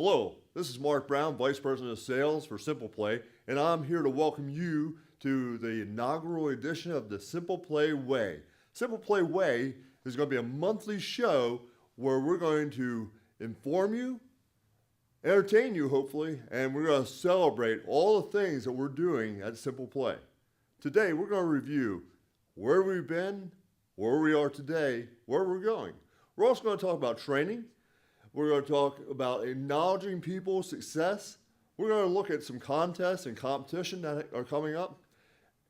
Hello, this is Mark Brown, Vice President of Sales for Simple Play, and I'm here to welcome you to the inaugural edition of the Simple Play Way. Simple Play Way is going to be a monthly show where we're going to inform you, entertain you hopefully, and we're going to celebrate all the things that we're doing at Simple Play. Today we're going to review where we've been, where we are today, where we're going. We're also going to talk about training. We're going to talk about acknowledging people's success. We're going to look at some contests and competition that are coming up.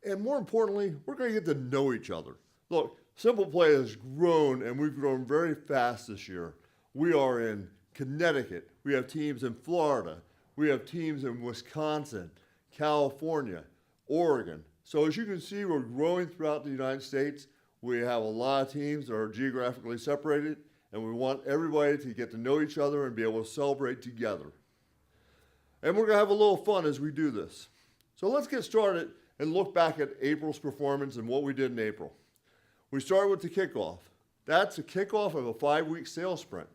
And more importantly, we're going to get to know each other. Look, Simple Play has grown, and we've grown very fast this year. We are in Connecticut. We have teams in Florida. We have teams in Wisconsin, California, Oregon. So as you can see, we're growing throughout the United States. We have a lot of teams that are geographically separated, and we want everybody to get to know each other and be able to celebrate together. And we're going to have a little fun as we do this. So let's get started and look back at April's performance and what we did in April. We started with the kickoff. That's a kickoff of a 5-week sales sprint.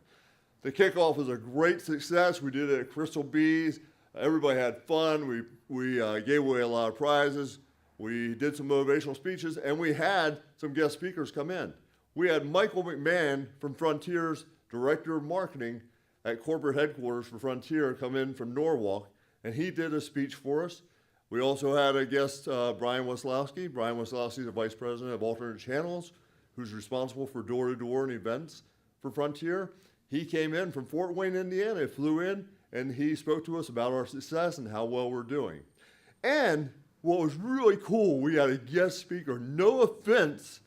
The kickoff was a great success. We did it at Crystal Bees. Everybody had fun. We gave away a lot of prizes. We did some motivational speeches, and we had some guest speakers come in. We had Michael McMahon from Frontier's Director of Marketing at corporate headquarters for Frontier come in from Norwalk, and he did a speech for us. We also had a guest, Brian Weslowski. Brian Weslowski is the Vice President of Alternate Channels, who's responsible for door-to-door and events for Frontier. He came in from Fort Wayne, Indiana, flew in, and he spoke to us about our success and how well we're doing. And what was really cool, we had a guest speaker, no offense,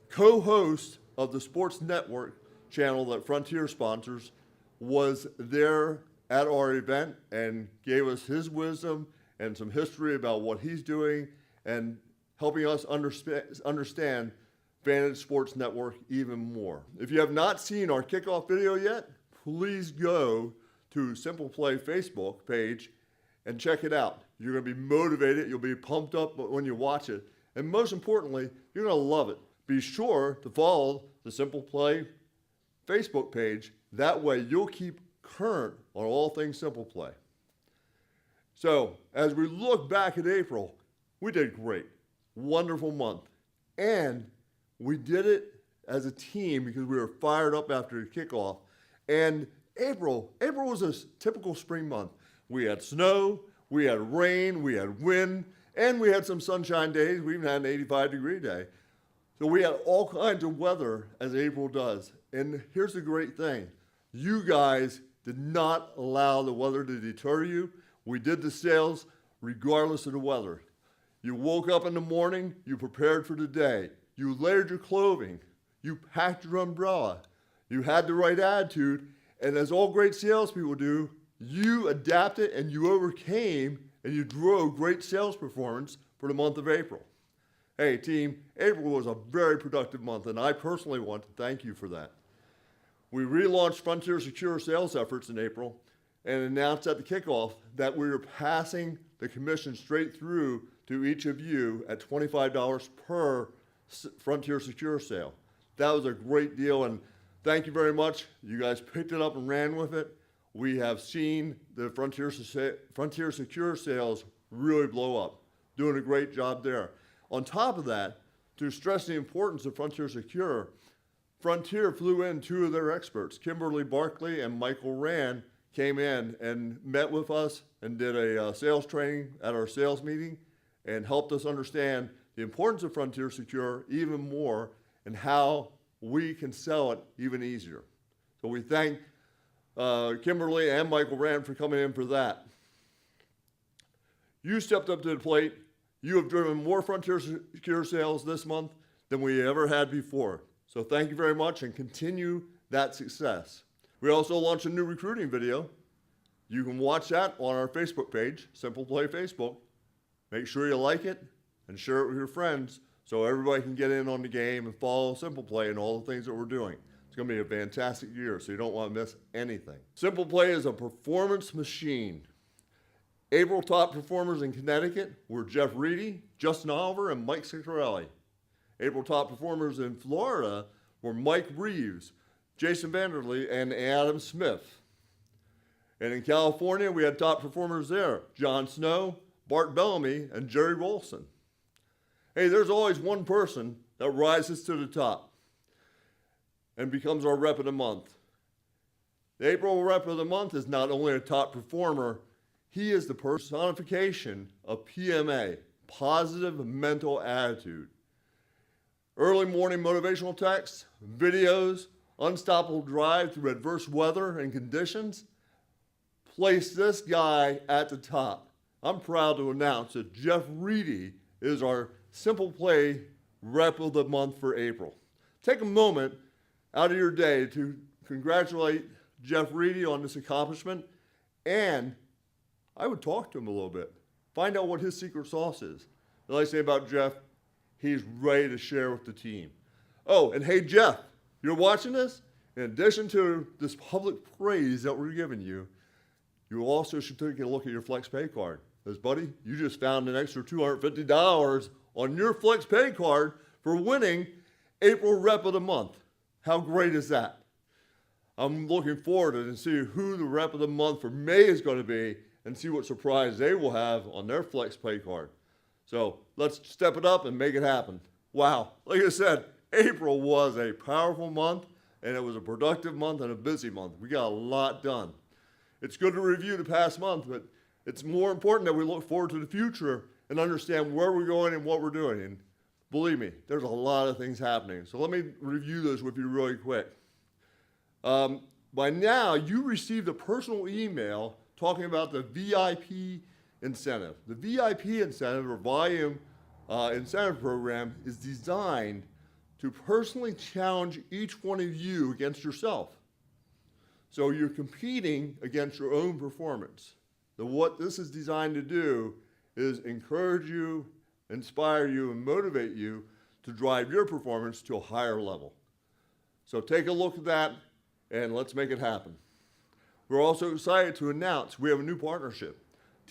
co-host of the Sports Network channel that Frontier sponsors, was there at our event and gave us his wisdom and some history about what he's doing and helping us understand Vantage Sports Network even more. If you have not seen our kickoff video yet, please go to Simple Play Facebook page and check it out. You're going to be motivated, you'll be pumped up when you watch it, and most importantly, you're going to love it. Be sure to follow the Simple Play Facebook page. That way you'll keep current on all things Simple Play. So as we look back at April, we did great. Wonderful month. And we did it as a team because we were fired up after the kickoff. And April was a typical spring month. We had snow, we had rain, we had wind, and we had some sunshine days. We even had an 85-degree day. So we had all kinds of weather, as April does. And here's the great thing. You guys did not allow the weather to deter you. We did the sales regardless of the weather. You woke up in the morning, you prepared for the day. You layered your clothing. You packed your umbrella. You had the right attitude. And as all great salespeople do, you adapted and you overcame and you drove great sales performance for the month of April. Hey team, April was a very productive month, and I personally want to thank you for that. We relaunched Frontier Secure sales efforts in April and announced at the kickoff that we were passing the commission straight through to each of you at $25 per Frontier Secure sale. That was a great deal, and thank you very much. You guys picked it up and ran with it. We have seen the Frontier Secure sales really blow up. Doing a great job there. On top of that, to stress the importance of Frontier Secure, Frontier flew in 2 of their experts. Kimberly Barkley and Michael Rand came in and met with us and did a sales training at our sales meeting and helped us understand the importance of Frontier Secure even more and how we can sell it even easier. So we thank Kimberly and Michael Rand for coming in for that. You stepped up to the plate. You have driven more Frontier Secure sales this month than we ever had before. So thank you very much and continue that success. We also launched a new recruiting video. You can watch that on our Facebook page, Simple Play Facebook. Make sure you like it and share it with your friends so everybody can get in on the game and follow Simple Play and all the things that we're doing. It's going to be a fantastic year, so you don't want to miss anything. Simple Play is a performance machine. April top performers in Connecticut were Jeff Reedy, Justin Oliver, and Mike Ciccarelli. April top performers in Florida were Mike Reeves, Jason Vanderlee, and Adam Smith. And in California, we had top performers there: Jon Snow, Bart Bellamy, and Jerry Rolston. Hey, there's always one person that rises to the top and becomes our rep of the month. The April rep of the month is not only a top performer, he is the personification of PMA, positive mental attitude. Early morning motivational texts, videos, unstoppable drive through adverse weather and conditions place this guy at the top. I'm proud to announce that Jeff Reedy is our Simple Play Rep of the Month for April. Take a moment out of your day to congratulate Jeff Reedy on this accomplishment, and I would talk to him a little bit. Find out what his secret sauce is. Like I say about Jeff, he's ready to share with the team. Oh, and hey, Jeff, you're watching this? In addition to this public praise that we're giving you, you also should take a look at your Flex Pay card. Because, buddy, you just found an extra $250 on your Flex Pay card for winning April Rep of the Month. How great is that? I'm looking forward to see who the Rep of the Month for May is going to be and see what surprise they will have on their Flex Pay card. So let's step it up and make it happen. Wow, like I said, April was a powerful month, and it was a productive month and a busy month. We got a lot done. It's good to review the past month, but it's more important that we look forward to the future and understand where we're going and what we're doing. And believe me, there's a lot of things happening. So let me review those with you really quick. By now, you received a personal email talking about the VIP incentive. The VIP incentive, or volume incentive program, is designed to personally challenge each one of you against yourself. So you're competing against your own performance. What this is designed to do is encourage you, inspire you, and motivate you to drive your performance to a higher level. So take a look at that, and let's make it happen. We're also excited to announce we have a new partnership.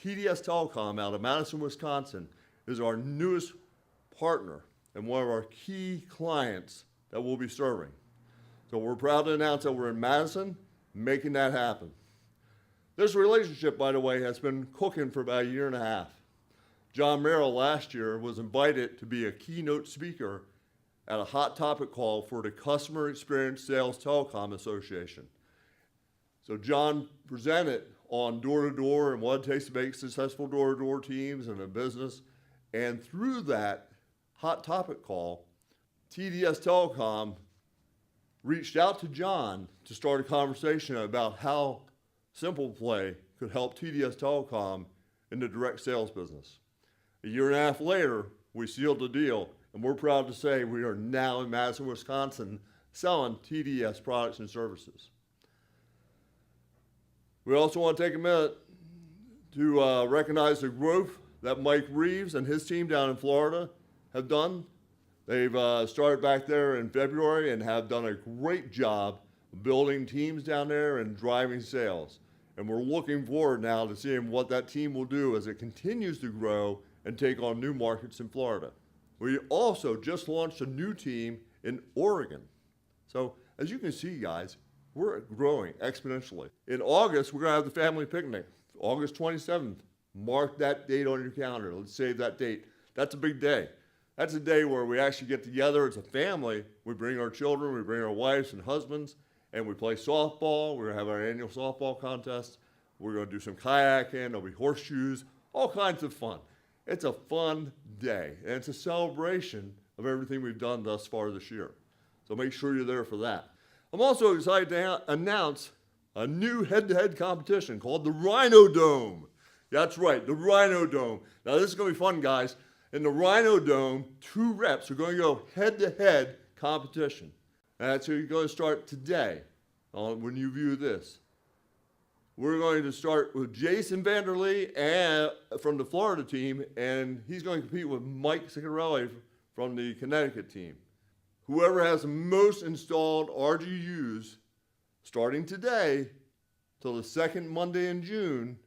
TDS Telecom out of Madison, Wisconsin is our newest partner and one of our key clients that we'll be serving. So we're proud to announce that we're in Madison, making that happen. This relationship, by the way, has been cooking for about a year and a half. John Merrill last year was invited to be a keynote speaker at a hot topic call for the Customer Experience Sales Telecom Association. So John presented on door-to-door and what it takes to make successful door-to-door teams in a business. And through that hot topic call, TDS Telecom reached out to John to start a conversation about how Simple Play could help TDS Telecom in the direct sales business. A year and a half later, we sealed the deal, and we're proud to say we are now in Madison, Wisconsin, selling TDS products and services. We also want to take a minute to recognize the growth that Mike Reeves and his team down in Florida have done. They've started back there in February and have done a great job building teams down there and driving sales. And we're looking forward now to seeing what that team will do as it continues to grow and take on new markets in Florida. We also just launched a new team in Oregon. So as you can see, guys, we're growing exponentially. In August, we're going to have the family picnic, August 27th. Mark that date on your calendar. Let's save that date. That's a big day. That's a day where we actually get together as a family. We bring our children, we bring our wives and husbands, and we play softball. We're going to have our annual softball contest. We're going to do some kayaking. There'll be horseshoes, all kinds of fun. It's a fun day, and it's a celebration of everything we've done thus far this year. So make sure you're there for that. I'm also excited to announce a new head-to-head competition called the Rhino Dome. That's right, the Rhino Dome. Now this is going to be fun, guys. In the Rhino Dome, 2 reps are going to go head-to-head competition. And that's going to start today when you view this. We're going to start with Jason Vanderlee from the Florida team, and he's going to compete with Mike Ciccarelli from the Connecticut team. Whoever has the most installed RGUs starting today till the second Monday in June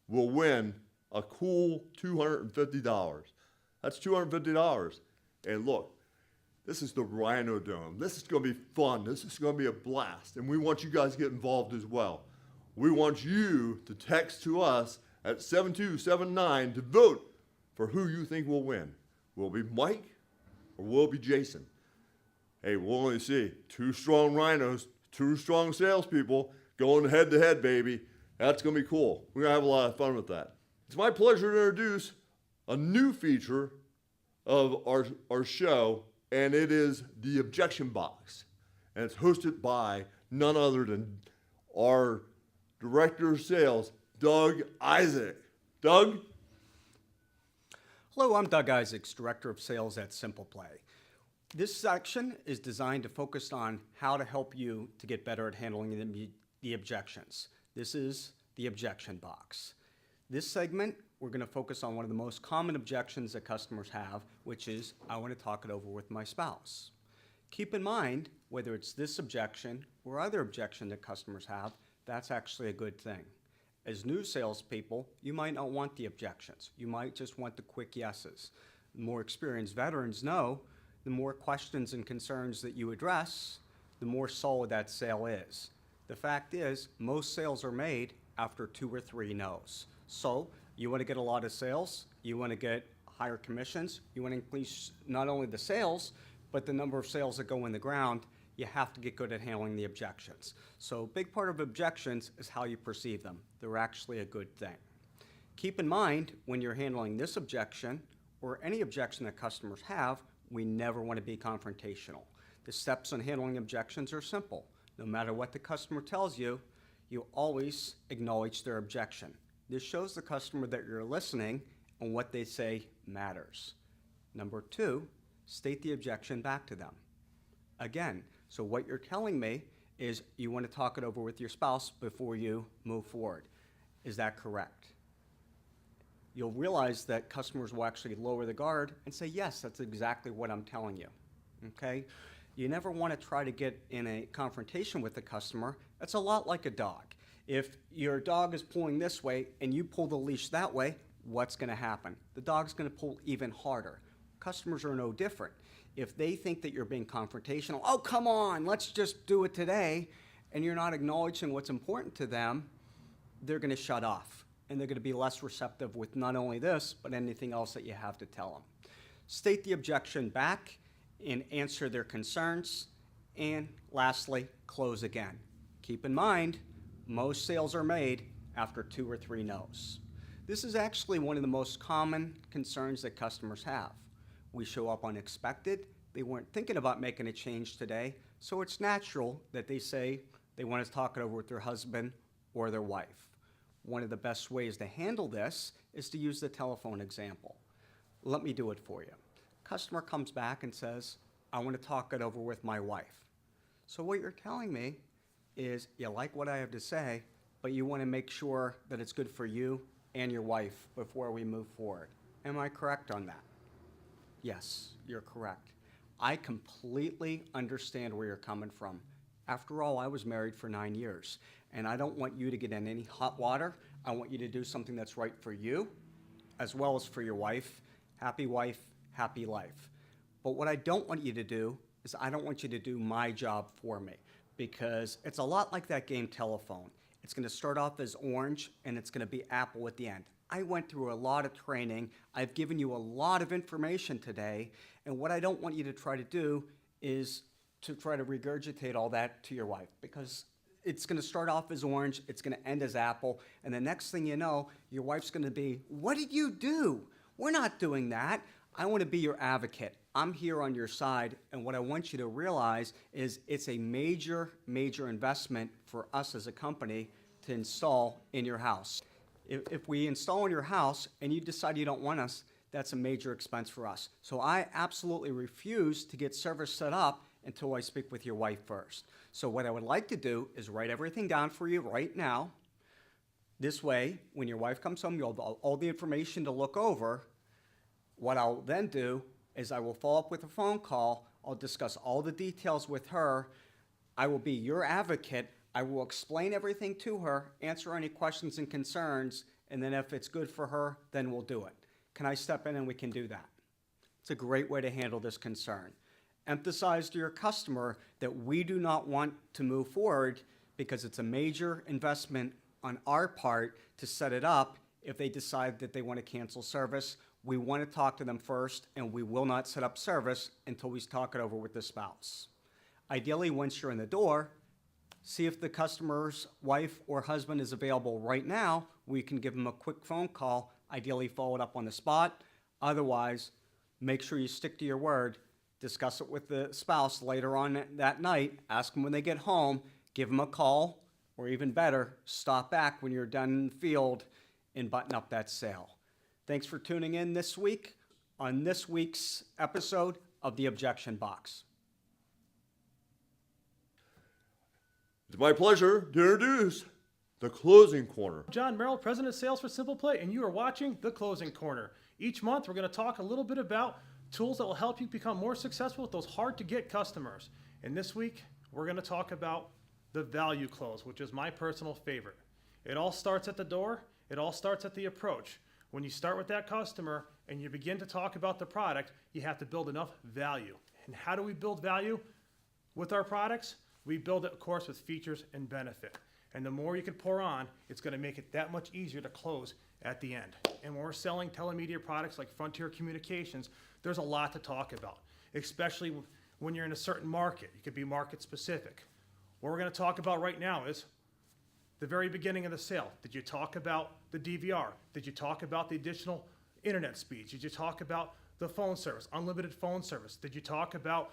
will win a cool $250. That's $250. And look, this is the Rhino Dome. This is going to be fun. This is going to be a blast. And we want you guys to get involved as well. We want you to text to us at 7279 to vote for who you think will win. Will it be Mike or will it be Jason? Hey, we'll only see two strong rhinos, two strong salespeople going head to head, baby. That's going to be cool. We're going to have a lot of fun with that. It's my pleasure to introduce a new feature of our show, and it is the Objection Box. And it's hosted by none other than our Director of Sales, Doug Isaac. Doug? Hello, I'm Doug Isaacs, Director of Sales at SimplePlay. This section is designed to focus on how to help you to get better at handling the objections. This is the Objection Box. This segment, we're going to focus on one of the most common objections that customers have, which is, I want to talk it over with my spouse. Keep in mind, whether it's this objection or other objection that customers have, that's actually a good thing. As new salespeople, you might not want the objections. You might just want the quick yeses. The more experienced veterans know, the more questions and concerns that you address, the more solid that sale is. The fact is, most sales are made after 2 or 3 no's. So, you want to get a lot of sales, you want to get higher commissions, you want to increase not only the sales, but the number of sales that go in the ground. You have to get good at handling the objections. So a big part of objections is how you perceive them. They're actually a good thing. Keep in mind, when you're handling this objection or any objection that customers have, we never want to be confrontational. The steps on handling objections are simple. No matter what the customer tells you, you always acknowledge their objection. This shows the customer that you're listening and what they say matters. Number 2, state the objection back to them. Again, so what you're telling me is you want to talk it over with your spouse before you move forward. Is that correct? You'll realize that customers will actually lower the guard and say, yes, that's exactly what I'm telling you, okay? You never want to try to get in a confrontation with the customer. It's a lot like a dog. If your dog is pulling this way and you pull the leash that way, what's going to happen? The dog's going to pull even harder. Customers are no different. If they think that you're being confrontational, oh, come on, let's just do it today, and you're not acknowledging what's important to them, they're going to shut off, and they're going to be less receptive with not only this, but anything else that you have to tell them. State the objection back and answer their concerns, and lastly, close again. Keep in mind, most sales are made after 2 or 3 no's. This is actually one of the most common concerns that customers have. We show up unexpected. They weren't thinking about making a change today, so it's natural that they say they want to talk it over with their husband or their wife. One of the best ways to handle this is to use the telephone example. Let me do it for you. Customer comes back and says, I want to talk it over with my wife. So what you're telling me is you like what I have to say, but you want to make sure that it's good for you and your wife before we move forward. Am I correct on that? Yes, you're correct. I completely understand where you're coming from. After all, I was married for 9 years, and I don't want you to get in any hot water. I want you to do something that's right for you, as well as for your wife. Happy wife, happy life. But what I don't want you to do is I don't want you to do my job for me, because it's a lot like that game Telephone. It's going to start off as orange, and it's going to be apple at the end. I went through a lot of training. I've given you a lot of information today, and what I don't want you to try to do is to try to regurgitate all that to your wife, because it's going to start off as orange, it's going to end as apple, and the next thing you know, your wife's going to be, what did you do? We're not doing that. I want to be your advocate. I'm here on your side, and what I want you to realize is it's a major, major investment for us as a company to install in your house. If we install in your house and you decide you don't want us, that's a major expense for us. So I absolutely refuse to get service set up until I speak with your wife first. So what I would like to do is write everything down for you right now. This way, when your wife comes home, you'll have all the information to look over. What I'll then do is I will follow up with a phone call. I'll discuss all the details with her. I will be your advocate. I will explain everything to her, answer any questions and concerns, and then if it's good for her, then we'll do it. Can I step in and we can do that? It's a great way to handle this concern. Emphasize to your customer that we do not want to move forward because it's a major investment on our part to set it up if they decide that they want to cancel service. We want to talk to them first, and we will not set up service until we talk it over with the spouse. Ideally, once you're in the door, see if the customer's wife or husband is available right now. We can give them a quick phone call, ideally follow it up on the spot. Otherwise, make sure you stick to your word. Discuss it with the spouse later on that night. Ask them when they get home. Give them a call, or even better, stop back when you're done in the field and button up that sale. Thanks for tuning in this week on this week's episode of The Objection Box. It's my pleasure to introduce the Closing Corner. John Merrill, President of Sales for Simple Play, and you are watching The Closing Corner. Each month, we're going to talk a little bit about tools that will help you become more successful with those hard-to-get customers. And this week, we're going to talk about the value close, which is my personal favorite. It all starts at the door. It all starts at the approach. When you start with that customer and you begin to talk about the product, you have to build enough value. And how do we build value with our products? We build it, of course, with features and benefit. And the more you can pour on, it's going to make it that much easier to close at the end. And when we're selling telemedia products like Frontier Communications, there's a lot to talk about, especially when you're in a certain market. You could be market specific. What we're going to talk about right now is the very beginning of the sale. Did you talk about the DVR? Did you talk about the additional internet speeds? Did you talk about the phone service, unlimited phone service? Did you talk about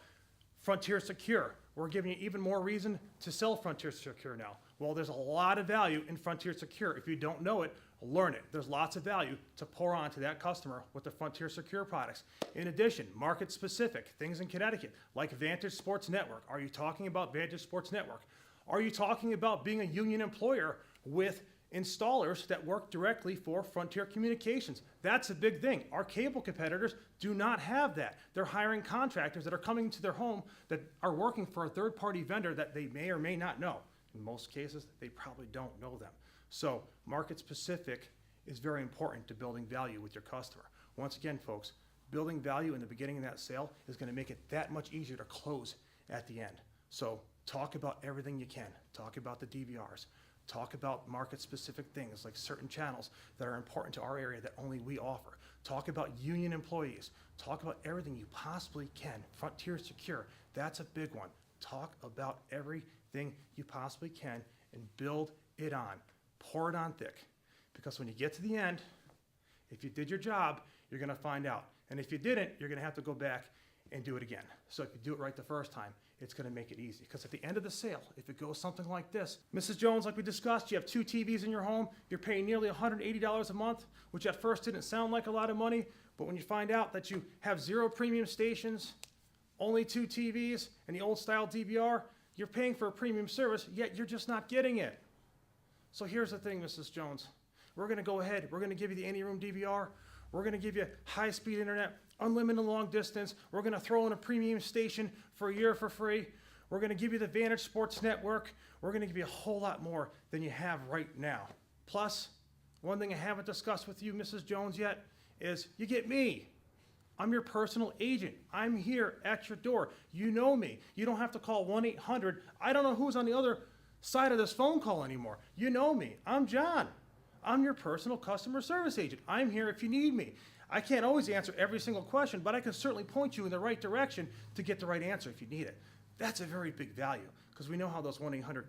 Frontier Secure? We're giving you even more reason to sell Frontier Secure now. Well, there's a lot of value in Frontier Secure. If you don't know it, learn it. There's lots of value to pour on to that customer with the Frontier Secure products. In addition, market specific, things in Connecticut, like Vantage Sports Network. Are you talking about Vantage Sports Network? Are you talking about being a union employer with installers that work directly for Frontier Communications? That's a big thing. Our cable competitors do not have that. They're hiring contractors that are coming to their home that are working for a third-party vendor that they may or may not know. In most cases, they probably don't know them. So market specific is very important to building value with your customer. Once again, folks, building value in the beginning of that sale is going to make it that much easier to close at the end. So talk about everything you can. Talk about the DVRs. Talk about market-specific things like certain channels that are important to our area that only we offer. Talk about union employees. Talk about everything you possibly can. Frontier Secure, that's a big one. Talk about everything you possibly can and build it on. Pour it on thick. Because when you get to the end, if you did your job, you're going to find out. And if you didn't, you're going to have to go back and do it again. So if you do it right the first time, it's going to make it easy. Because at the end of the sale, if it goes something like this, Mrs. Jones, like we discussed, you have 2 TVs in your home, you're paying nearly $180 a month, which at first didn't sound like a lot of money, but when you find out that you have 0 premium stations, only 2 TVs, and the old style DVR, you're paying for a premium service, yet you're just not getting it. So here's the thing, Mrs. Jones. We're going to go ahead. We're going to give you the AnyRoom DVR. We're going to give you high-speed internet, unlimited long distance. We're going to throw in a premium station for a year for free. We're going to give you the Vantage Sports Network. We're going to give you a whole lot more than you have right now. Plus, one thing I haven't discussed with you, Mrs. Jones, yet, is you get me. I'm your personal agent. I'm here at your door. You know me. You don't have to call 1-800. I don't know who's on the other side of this phone call anymore. You know me. I'm John. I'm your personal customer service agent. I'm here if you need me. I can't always answer every single question, but I can certainly point you in the right direction to get the right answer if you need it. That's a very big value because we know how those 1-800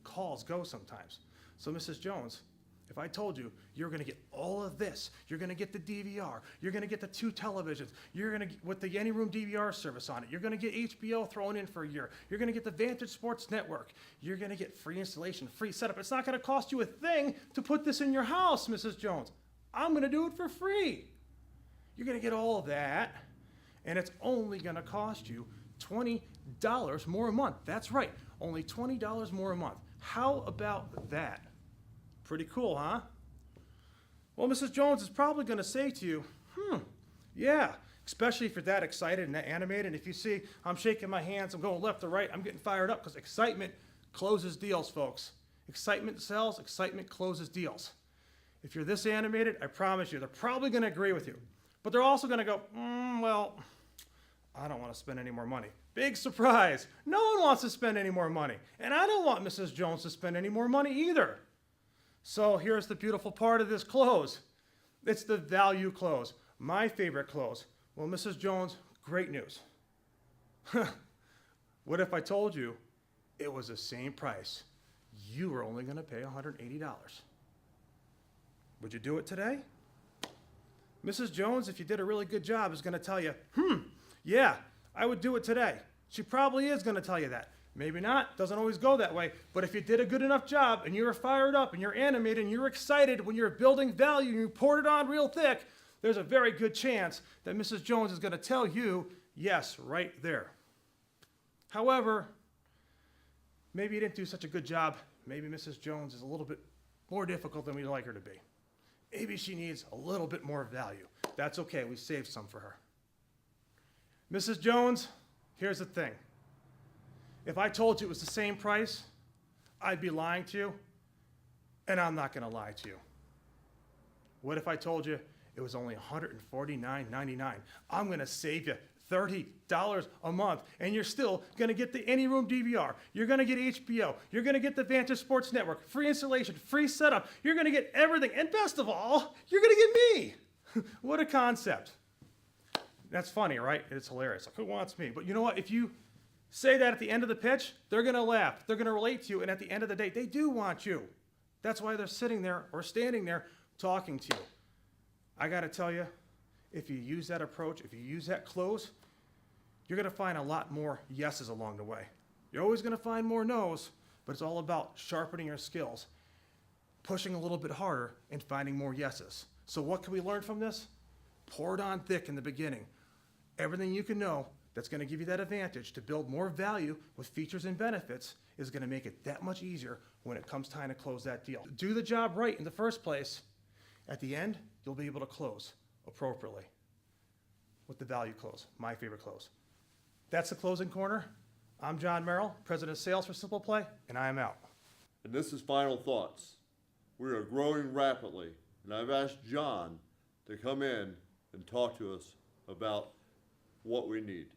calls go sometimes. So, Mrs. Jones, if I told you you're going to get all of this, you're going to get the DVR, you're going to get the 2 televisions, you're going to with the AnyRoom DVR service on it, you're going to get HBO thrown in for a year, you're going to get the Vantage Sports Network, you're going to get free installation, free setup. It's not going to cost you a thing to put this in your house, Mrs. Jones. I'm going to do it for free. You're going to get all of that, and it's only going to cost you $20 more a month. That's right, only $20 more a month. How about that? Pretty cool, huh? Well, Mrs. Jones is probably going to say to you, yeah, especially if you're that excited and that animated. And if you see I'm shaking my hands, I'm going left to right, I'm getting fired up because excitement closes deals, folks. Excitement sells, excitement closes deals. If you're this animated, I promise you, they're probably going to agree with you. But they're also going to go, well, I don't want to spend any more money. Big surprise. No one wants to spend any more money. And I don't want Mrs. Jones to spend any more money either. So here's the beautiful part of this close. It's the value close. My favorite close. Well, Mrs. Jones, great news. What if I told you it was the same price? You were only going to pay $180. Would you do it today? Mrs. Jones, if you did a really good job, is going to tell you, yeah, I would do it today. She probably is going to tell you that. Maybe not, doesn't always go that way. But if you did a good enough job and you were fired up and you're animated and you're excited when you're building value and you poured it on real thick, there's a very good chance that Mrs. Jones is going to tell you, yes, right there. However, maybe you didn't do such a good job. Maybe Mrs. Jones is a little bit more difficult than we'd like her to be. Maybe she needs a little bit more value. That's okay, we saved some for her. Mrs. Jones, here's the thing. If I told you it was the same price, I'd be lying to you, and I'm not gonna lie to you. What if I told you it was only $149.99? I'm gonna save you $30 a month, and you're still gonna get the AnyRoom DVR. You're gonna get HBO. You're gonna get the Vantage Sports Network, free installation, free setup. You're gonna get everything, and best of all, you're gonna get me. What a concept. That's funny, right? It's hilarious. Like, who wants me? But you know what? If you say that at the end of the pitch, they're gonna laugh. They're gonna relate to you, and at the end of the day, they do want you. That's why they're sitting there or standing there talking to you. I gotta tell you, if you use that approach, if you use that close, you're gonna find a lot more yeses along the way. You're always gonna find more no's, but it's all about sharpening your skills, pushing a little bit harder, and finding more yeses. So what can we learn from this? Pour it on thick in the beginning. Everything you can know that's gonna give you that advantage to build more value with features and benefits is gonna make it that much easier when it comes time to close that deal. Do the job right in the first place. At the end, you'll be able to close appropriately with the value close, my favorite close. That's the Closing Corner. I'm John Merrill, President of Sales for Simple Play, and I am out. And this is Final Thoughts. We are growing rapidly, and I've asked John to come in and talk to us about what we need.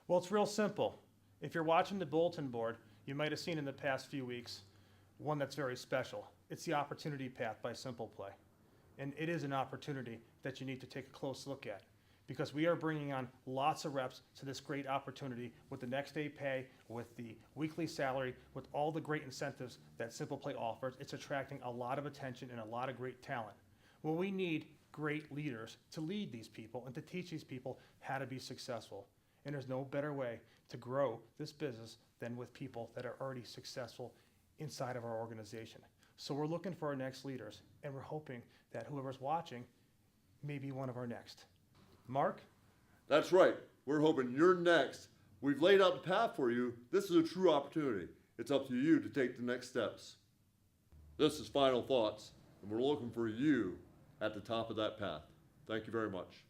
Well, it's real simple. If you're watching the bulletin board, you might have seen in the past few weeks one that's very special. It's the Opportunity Path by Simple Play. And it is an opportunity that you need to take a close look at, because we are bringing on lots of reps to this great opportunity with the next day pay, with the weekly salary, with all the great incentives that Simple Play offers. It's attracting a lot of attention and a lot of great talent. Well, we need great leaders to lead these people and to teach these people how to be successful. And there's no better way to grow this business than with people that are already successful inside of our organization. So we're looking for our next leaders, and we're hoping that whoever's watching may be one of our next. Mark? That's right. We're hoping you're next. We've laid out the path for you. This is a true opportunity. It's up to you to take the next steps. This is Final Thoughts, and we're looking for you at the top of that path. Thank you very much.